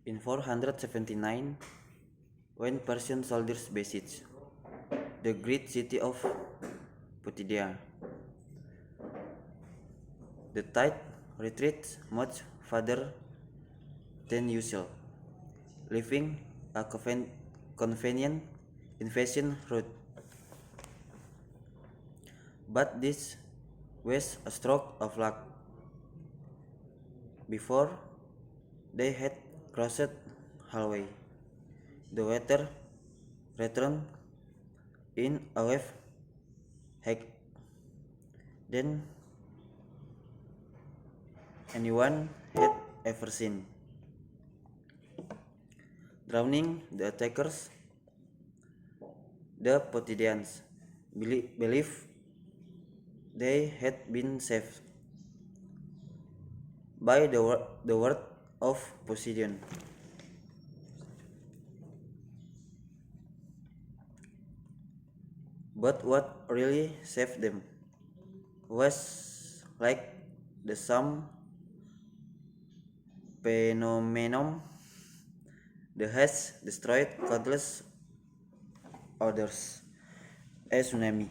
In 479, when Persian soldiers besieged the great city of Potidea, the tide retreats much farther than usual, leaving a convenient invasion route. But this was a stroke of luck. Before they had crossed halfway, the water returned in a wave higher than anyone had ever seen, drowning the attackers. The Pothidians believed they had been saved by the word of Poseidon. But what really saved them was like the same phenomenon that has destroyed countless others, a tsunami.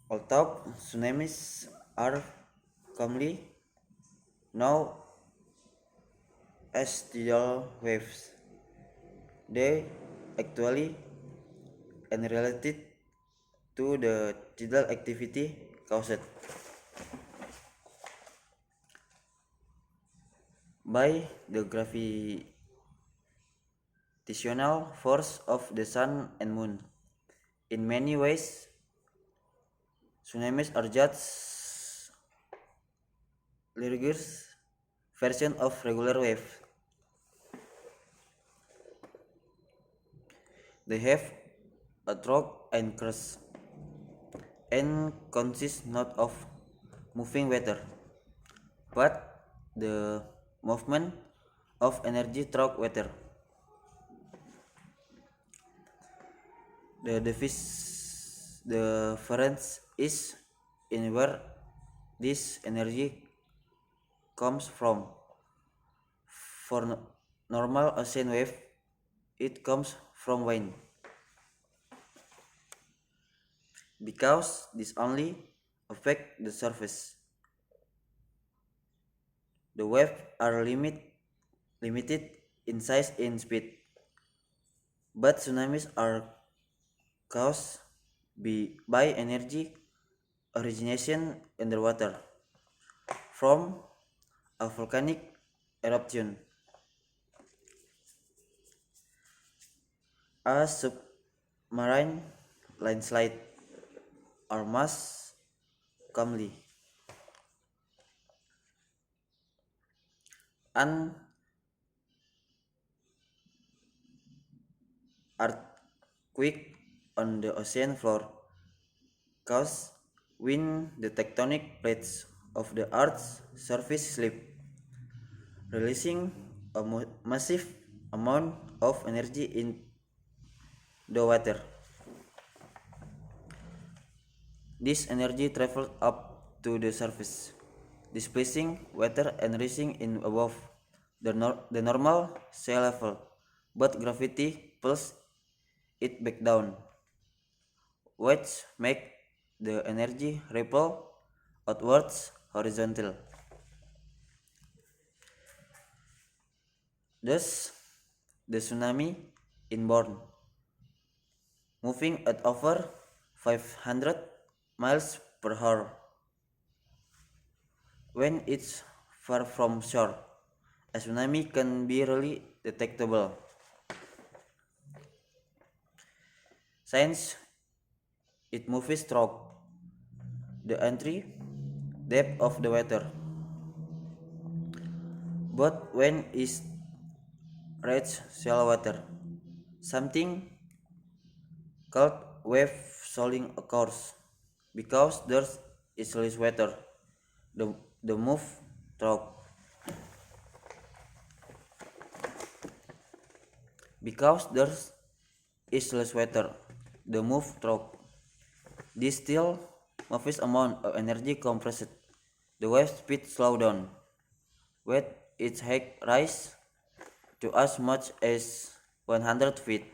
Although tsunamis are commonly known as tidal waves, they actually unrelated to the tidal activity caused by the gravitational force of the sun and moon. In many ways, tsunamis are just larger version of regular waves. They have a trough and crest and consist not of moving water, but the movement of energy through water. The difference is in where this energy comes from. For normal ocean wave, it comes from wind. Because this only affect the surface, the waves are limited in size and speed, but tsunamis are caused by energy origination underwater from a volcanic eruption, a submarine landslide, or most commonly an earthquake on the ocean floor caused when the tectonic plates of the Earth's surface slip, releasing a massive amount of energy in the water. This energy traveled up to the surface, displacing water and rising in above the normal sea level, but gravity pulls it back down, which make the energy ripple outwards horizontal. Thus, the tsunami inborn, moving at over 500 miles per hour. When it's far from shore, a tsunami can be really detectable. Since it moves through the entry depth of the water, but when it reaches shallow water, something called wave swelling occurs. Because there is less water, the move through. Because there is less water, the move through. This still moves amount of energy compressed. The wave speed slow down. With its height rise to as much as 100 feet.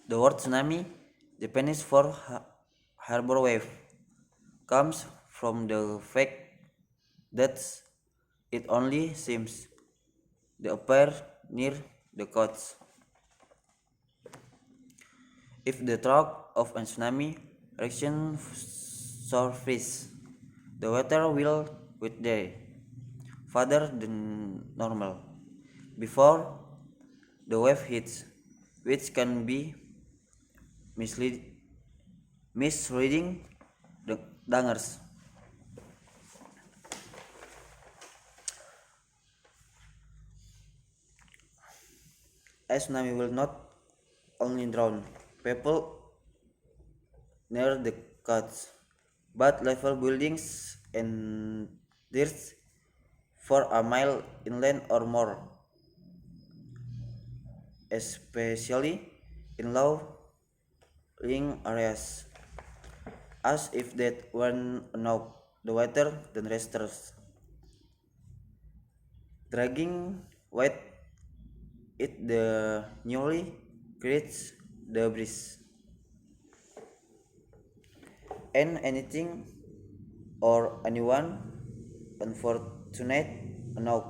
The word tsunami, Japanese for harbor wave, comes from the fact that it only seems to appear near the coast. If the track of a tsunami reaction surface, the water will withdraw farther than normal before the wave hits, which can be misleading the dangers. A tsunami will not only drown people near the coast, but level buildings and dirt for a mile inland or more, especially in low-lying areas, as if that were enough the water then restores, dragging with it the newly creates debris and anything or anyone unfortunate enough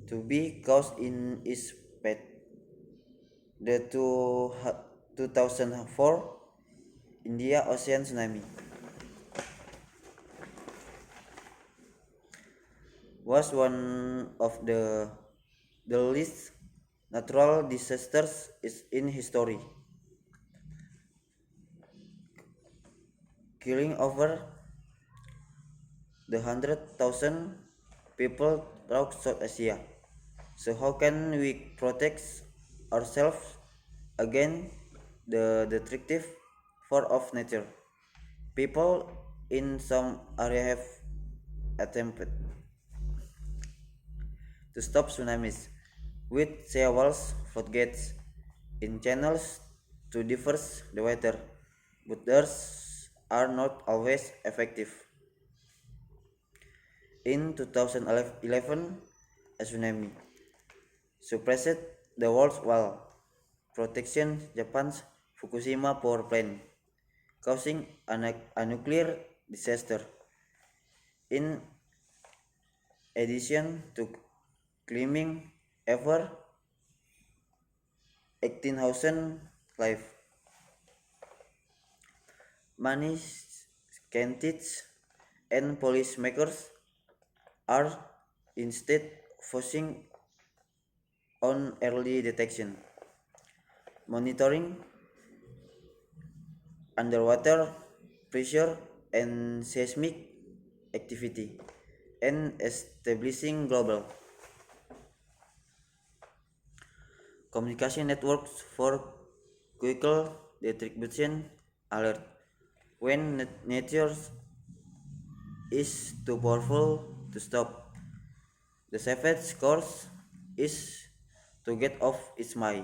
to be caught in its path. The 2004 India Ocean Tsunami was one of the least natural disasters in history, killing over the 100,000 people throughout South Asia. So how can we protect ourselves against the destructive force of nature? People in some area have attempted to stop tsunamis with sea walls, floodgates, in channels to diverse the water, but theirs are not always effective. In 2011, a tsunami suppressed the world's wall protection Japan's Fukushima power plant, causing a nuclear disaster. In addition to claiming ever 18,000 lives, many scientists and policymakers are instead focusing on early detection, monitoring underwater pressure and seismic activity, and establishing global communication networks for quicker distribution alert when nature is too powerful to stop. The safest course is to get off its way.